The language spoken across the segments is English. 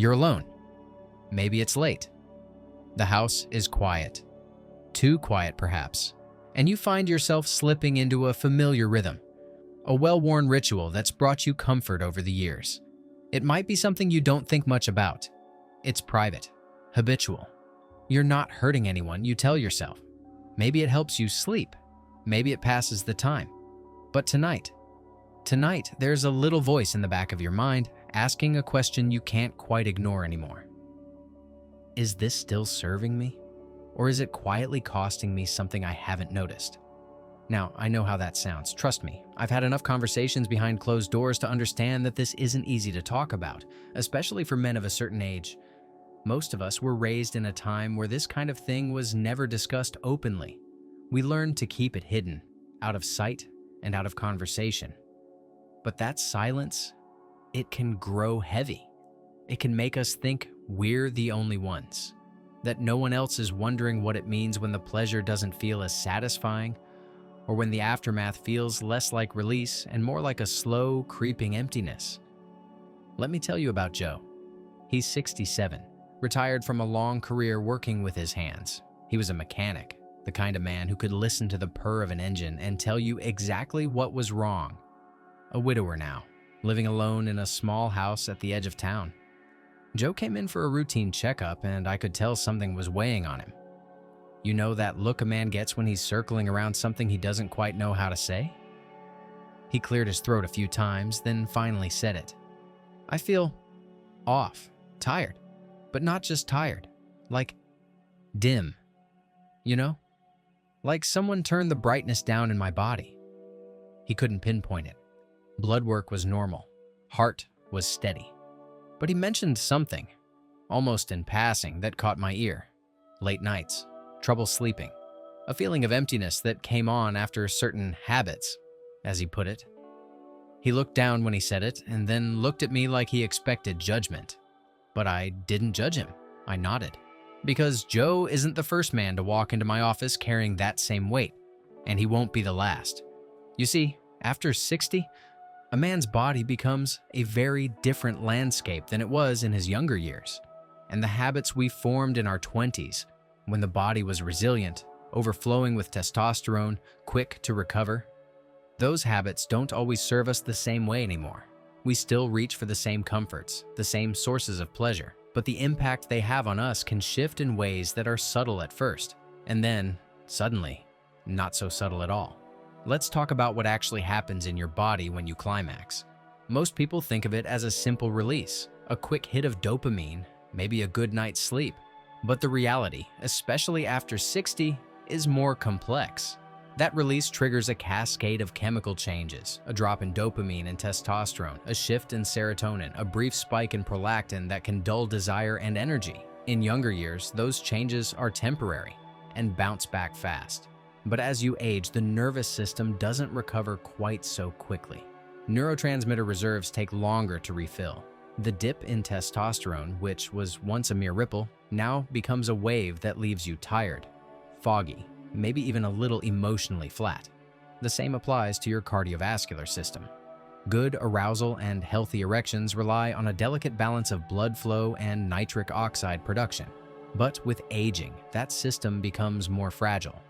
You're alone. Maybe it's late. The house is quiet. Too quiet, perhaps. And you find yourself slipping into a familiar rhythm, a well-worn ritual that's brought you comfort over the years. It might be something you don't think much about. It's private, habitual. You're not hurting anyone, you tell yourself. Maybe it helps you sleep. Maybe it passes the time. But tonight, there's a little voice in the back of your mind asking a question you can't quite ignore anymore. Is this still serving me? Or is it quietly costing me something I haven't noticed? Now, I know how that sounds. Trust me, I've had enough conversations behind closed doors to understand that this isn't easy to talk about, especially for men of a certain age. Most of us were raised in a time where this kind of thing was never discussed openly. We learned to keep it hidden, out of sight and out of conversation. But that silence, it can grow heavy. It can make us think we're the only ones, that no one else is wondering what it means when the pleasure doesn't feel as satisfying, or when the aftermath feels less like release and more like a slow, creeping emptiness. Let me tell you about Joe. He's 67, retired from a long career working with his hands. He was a mechanic, the kind of man who could listen to the purr of an engine and tell you exactly what was wrong. A widower now, living alone in a small house at the edge of town. Joe came in for a routine checkup, and I could tell something was weighing on him. You know that look a man gets when he's circling around something he doesn't quite know how to say? He cleared his throat a few times, then finally said it. I feel off, tired, but not just tired, like dim, you know? Like someone turned the brightness down in my body. He couldn't pinpoint it. Blood work was normal. Heart was steady. But he mentioned something, almost in passing, that caught my ear. Late nights, trouble sleeping, a feeling of emptiness that came on after certain habits, as he put it. He looked down when he said it, and then looked at me like he expected judgment. But I didn't judge him. I nodded. Because Joe isn't the first man to walk into my office carrying that same weight, and he won't be the last. You see, after 60, a man's body becomes a very different landscape than it was in his younger years. And the habits we formed in our 20s, when the body was resilient, overflowing with testosterone, quick to recover, those habits don't always serve us the same way anymore. We still reach for the same comforts, the same sources of pleasure, but the impact they have on us can shift in ways that are subtle at first, and then, suddenly, not so subtle at all. Let's talk about what actually happens in your body when you climax. Most people think of it as a simple release, a quick hit of dopamine, maybe a good night's sleep. But the reality, especially after 60, is more complex. That release triggers a cascade of chemical changes, a drop in dopamine and testosterone, a shift in serotonin, a brief spike in prolactin that can dull desire and energy. In younger years, those changes are temporary and bounce back fast. But as you age, the nervous system doesn't recover quite so quickly. Neurotransmitter reserves take longer to refill. The dip in testosterone, which was once a mere ripple, now becomes a wave that leaves you tired, foggy, maybe even a little emotionally flat. The same applies to your cardiovascular system. Good arousal and healthy erections rely on a delicate balance of blood flow and nitric oxide production. But with aging, that system becomes more fragile.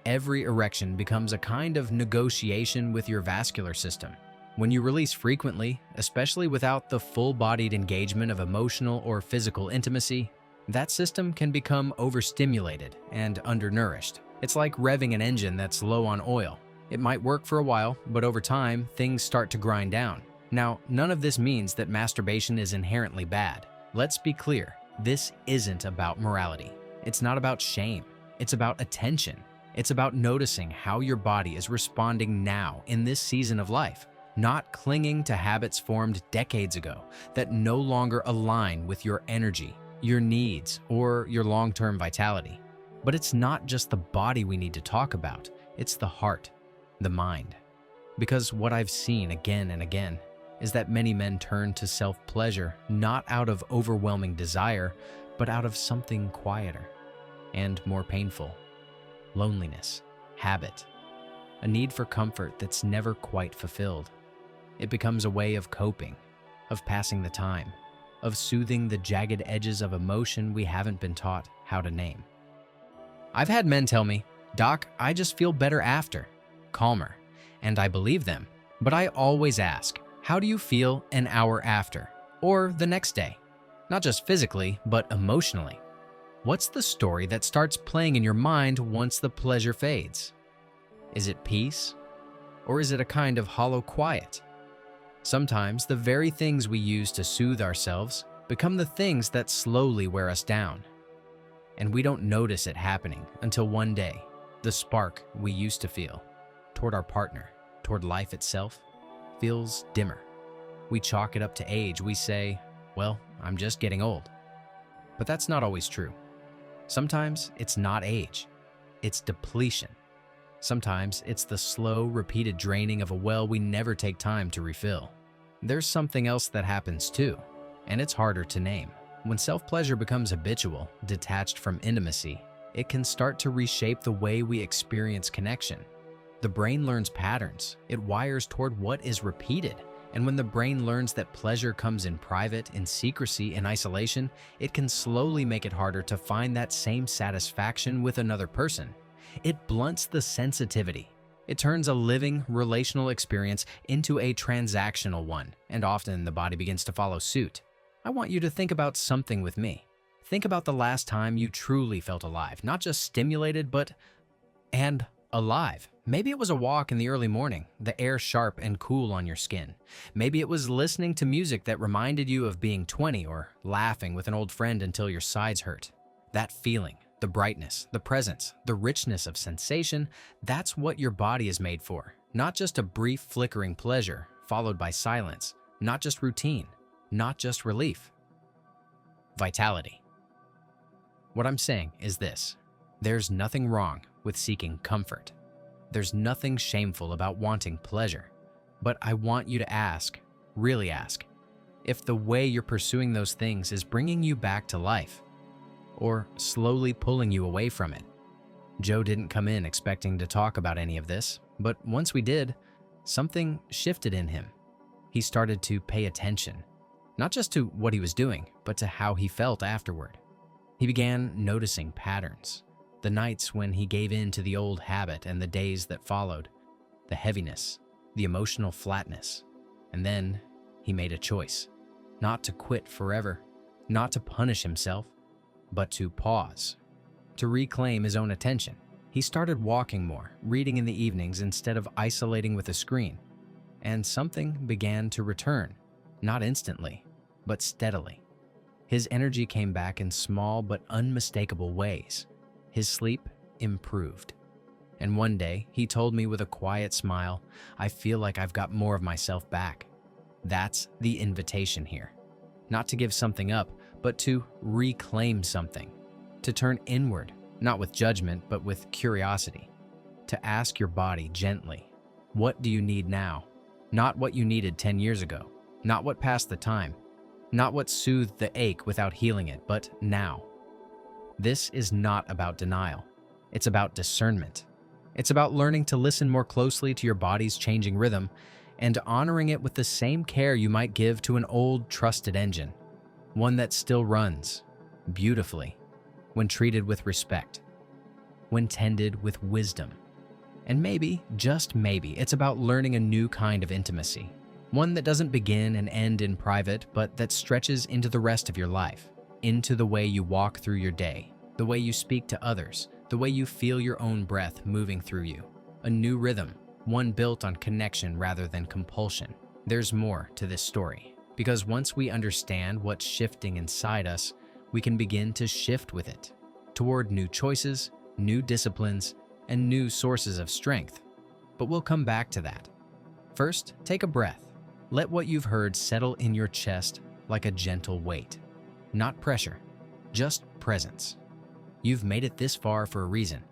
Every erection becomes a kind of negotiation with your vascular system. When you release frequently, especially without the full-bodied engagement of emotional or physical intimacy, that system can become overstimulated and undernourished. It's like revving an engine that's low on oil. It might work for a while, but over time, things start to grind down. Now, none of this means that masturbation is inherently bad. Let's be clear, this isn't about morality. It's not about shame. It's about attention. It's about noticing how your body is responding now in this season of life, not clinging to habits formed decades ago that no longer align with your energy, your needs, or your long-term vitality. But it's not just the body we need to talk about, it's the heart, the mind. Because what I've seen again and again is that many men turn to self-pleasure not out of overwhelming desire, but out of something quieter and more painful. Loneliness, habit, a need for comfort that's never quite fulfilled. It becomes a way of coping, of passing the time, of soothing the jagged edges of emotion we haven't been taught how to name. I've had men tell me, "Doc, I just feel better after, calmer," and I believe them, but I always ask, how do you feel an hour after, or the next day? Not just physically, but emotionally. What's the story that starts playing in your mind once the pleasure fades? Is it peace? Or is it a kind of hollow quiet? Sometimes the very things we use to soothe ourselves become the things that slowly wear us down. And we don't notice it happening until one day, the spark we used to feel toward our partner, toward life itself, feels dimmer. We chalk it up to age. We say, well, I'm just getting old. But that's not always true. Sometimes it's not age, it's depletion. Sometimes it's the slow, repeated draining of a well we never take time to refill. There's something else that happens too, and it's harder to name. When self-pleasure becomes habitual, detached from intimacy, it can start to reshape the way we experience connection. The brain learns patterns. It wires toward what is repeated. And when the brain learns that pleasure comes in private, in secrecy, in isolation, it can slowly make it harder to find that same satisfaction with another person. It blunts the sensitivity. It turns a living, relational experience into a transactional one, and often the body begins to follow suit. I want you to think about something with me. Think about the last time you truly felt alive, not just stimulated, but alive. Maybe it was a walk in the early morning, the air sharp and cool on your skin. Maybe it was listening to music that reminded you of being 20 or laughing with an old friend until your sides hurt. That feeling, the brightness, the presence, the richness of sensation, that's what your body is made for. Not just a brief flickering pleasure followed by silence, not just routine, not just relief. Vitality. What I'm saying is this: there's nothing wrong with seeking comfort. There's nothing shameful about wanting pleasure. But I want you to ask, really ask, if the way you're pursuing those things is bringing you back to life or slowly pulling you away from it. Joe didn't come in expecting to talk about any of this, but once we did, something shifted in him. He started to pay attention, not just to what he was doing, but to how he felt afterward. He began noticing patterns. The nights when he gave in to the old habit and the days that followed, the heaviness, the emotional flatness. And then he made a choice, not to quit forever, not to punish himself, but to pause, to reclaim his own attention. He started walking more, reading in the evenings instead of isolating with a screen. And something began to return, not instantly, but steadily. His energy came back in small but unmistakable ways. His sleep improved. And one day, he told me with a quiet smile, "I feel like I've got more of myself back." That's the invitation here. Not to give something up, but to reclaim something. To turn inward, not with judgment, but with curiosity. To ask your body gently, what do you need now? Not what you needed 10 years ago. Not what passed the time. Not what soothed the ache without healing it, but now. This is not about denial. It's about discernment. It's about learning to listen more closely to your body's changing rhythm and honoring it with the same care you might give to an old, trusted engine, one that still runs beautifully when treated with respect, when tended with wisdom. And maybe, just maybe, it's about learning a new kind of intimacy, one that doesn't begin and end in private, but that stretches into the rest of your life. Into the way you walk through your day, the way you speak to others, the way you feel your own breath moving through you. A new rhythm, one built on connection rather than compulsion. There's more to this story, because once we understand what's shifting inside us, we can begin to shift with it, toward new choices, new disciplines, and new sources of strength. But we'll come back to that. First, take a breath. Let what you've heard settle in your chest like a gentle weight. Not pressure, just presence. You've made it this far for a reason,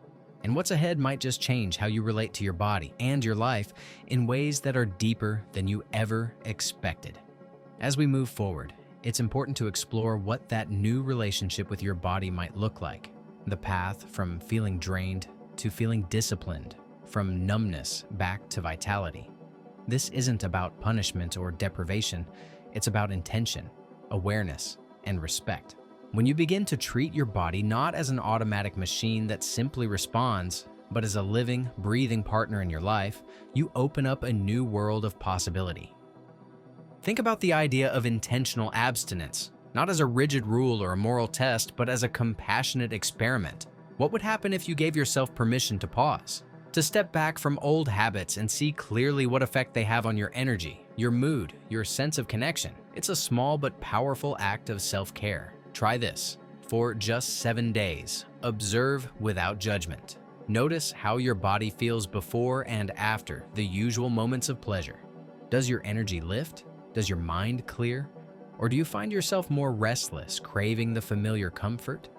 and what's ahead might just change how you relate to your body and your life in ways that are deeper than you ever expected. As we move forward, it's important to explore what that new relationship with your body might look like. The path from feeling drained to feeling disciplined, from numbness back to vitality. This isn't about punishment or deprivation, it's about intention. awareness, and respect. When you begin to treat your body not as an automatic machine that simply responds, but as a living, breathing partner in your life, you open up a new world of possibility. Think about the idea of intentional abstinence, not as a rigid rule or a moral test, but as a compassionate experiment. What would happen if you gave yourself permission to pause, to step back from old habits and see clearly what effect they have on your energy, your mood, your sense of connection? It's a small but powerful act of self-care. Try this. For just 7 days, observe without judgment. Notice how your body feels before and after the usual moments of pleasure. Does your energy lift? Does your mind clear? Or do you find yourself more restless, craving the familiar comfort?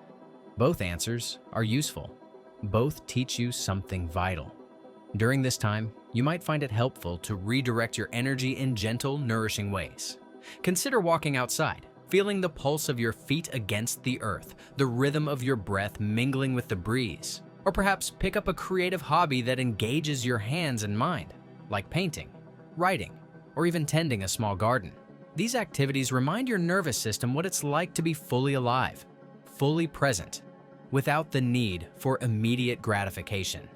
Both answers are useful. Both teach you something vital. During this time, you might find it helpful to redirect your energy in gentle, nourishing ways. Consider walking outside, feeling the pulse of your feet against the earth, the rhythm of your breath mingling with the breeze. Or perhaps pick up a creative hobby that engages your hands and mind, like painting, writing, or even tending a small garden. These activities remind your nervous system what it's like to be fully alive, fully present, without the need for immediate gratification.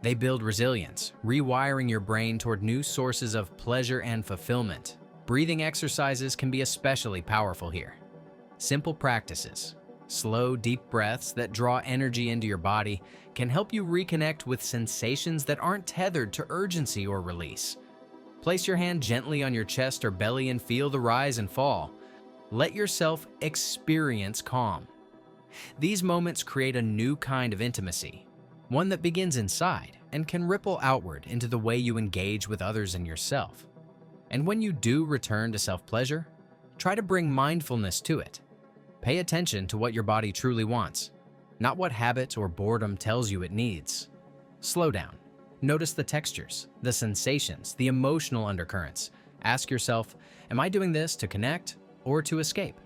They build resilience, rewiring your brain toward new sources of pleasure and fulfillment. Breathing exercises can be especially powerful here. Simple practices, slow, deep breaths that draw energy into your body, can help you reconnect with sensations that aren't tethered to urgency or release. Place your hand gently on your chest or belly and feel the rise and fall. Let yourself experience calm. These moments create a new kind of intimacy, one that begins inside and can ripple outward into the way you engage with others and yourself. And when you do return to self-pleasure, try to bring mindfulness to it. Pay attention to what your body truly wants, not what habit or boredom tells you it needs. Slow down. Notice the textures, the sensations, the emotional undercurrents. Ask yourself, am I doing this to connect or to escape?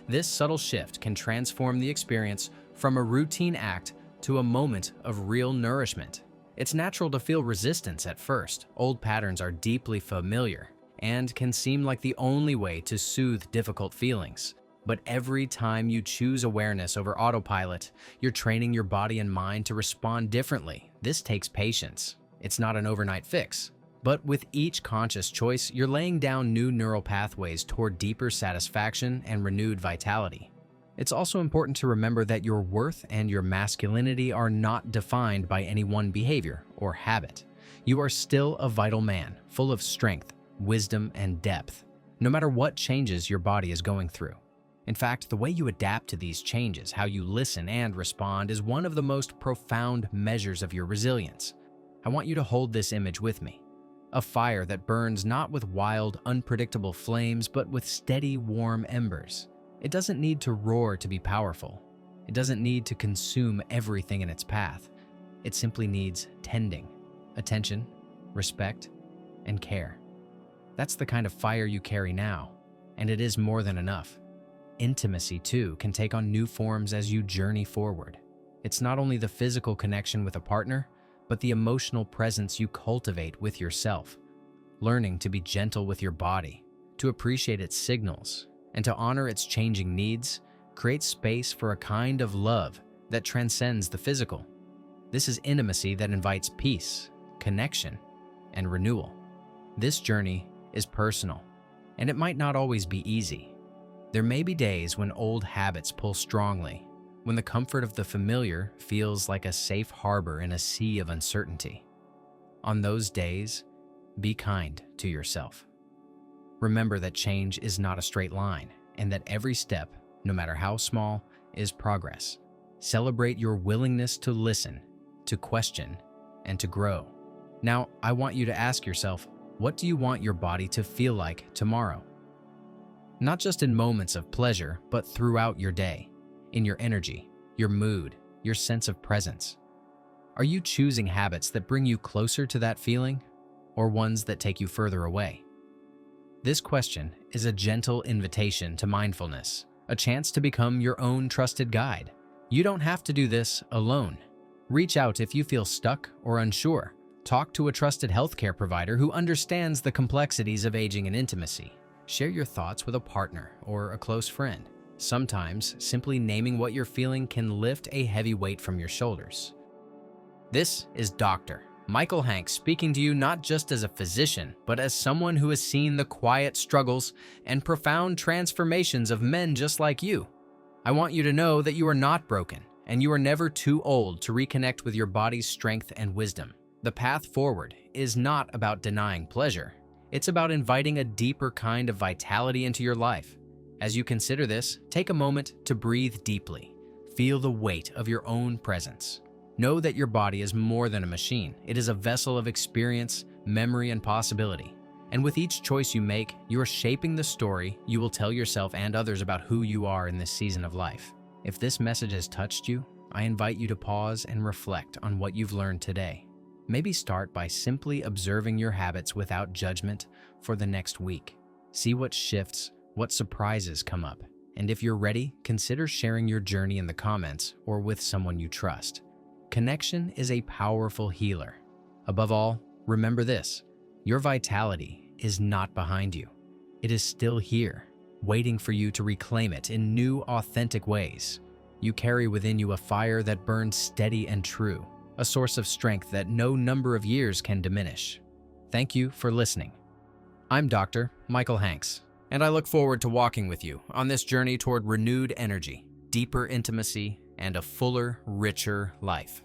This subtle shift can transform the experience from a routine act to a moment of real nourishment. It's natural to feel resistance at first. Old patterns are deeply familiar and can seem like the only way to soothe difficult feelings. But every time you choose awareness over autopilot, you're training your body and mind to respond differently. This takes patience. It's not an overnight fix. But with each conscious choice, you're laying down new neural pathways toward deeper satisfaction and renewed vitality. It's also important to remember that your worth and your masculinity are not defined by any one behavior or habit. You are still a vital man, full of strength, wisdom, and depth, no matter what changes your body is going through. In fact, the way you adapt to these changes, how you listen and respond, is one of the most profound measures of your resilience. I want you to hold this image with me. A fire that burns not with wild, unpredictable flames, but with steady, warm embers. It doesn't need to roar to be powerful. It doesn't need to consume everything in its path. It simply needs tending, attention, respect, and care. That's the kind of fire you carry now, and it is more than enough. Intimacy, too, can take on new forms as you journey forward. It's not only the physical connection with a partner, but the emotional presence you cultivate with yourself. Learning to be gentle with your body, to appreciate its signals, and to honor its changing needs creates space for a kind of love that transcends the physical. This is intimacy that invites peace, connection, and renewal. This journey is personal, and it might not always be easy. There may be days when old habits pull strongly, when the comfort of the familiar feels like a safe harbor in a sea of uncertainty. On those days, be kind to yourself. Remember that change is not a straight line, and that every step, no matter how small, is progress. Celebrate your willingness to listen, to question, and to grow. Now, I want you to ask yourself, what do you want your body to feel like tomorrow? Not just in moments of pleasure, but throughout your day, in your energy, your mood, your sense of presence. Are you choosing habits that bring you closer to that feeling, or ones that take you further away? This question is a gentle invitation to mindfulness, a chance to become your own trusted guide. You don't have to do this alone. Reach out if you feel stuck or unsure. Talk to a trusted healthcare provider who understands the complexities of aging and intimacy. Share your thoughts with a partner or a close friend. Sometimes, simply naming what you're feeling can lift a heavy weight from your shoulders. This is Dr. Michael Hanks speaking to you not just as a physician, but as someone who has seen the quiet struggles and profound transformations of men just like you. I want you to know that you are not broken, and you are never too old to reconnect with your body's strength and wisdom. The path forward is not about denying pleasure. It's about inviting a deeper kind of vitality into your life. As you consider this, take a moment to breathe deeply. Feel the weight of your own presence. Know that your body is more than a machine. It is a vessel of experience, memory, and possibility. And with each choice you make, you are shaping the story you will tell yourself and others about who you are in this season of life. If this message has touched you, I invite you to pause and reflect on what you've learned today. Maybe start by simply observing your habits without judgment for the next week. See what shifts, what surprises come up. And if you're ready, consider sharing your journey in the comments or with someone you trust. Connection is a powerful healer. Above all, remember this: your vitality is not behind you. It is still here, waiting for you to reclaim it in new, authentic ways. You carry within you a fire that burns steady and true, a source of strength that no number of years can diminish. Thank you for listening. I'm Dr. Michael Hanks, and I look forward to walking with you on this journey toward renewed energy, deeper intimacy, and a fuller, richer life.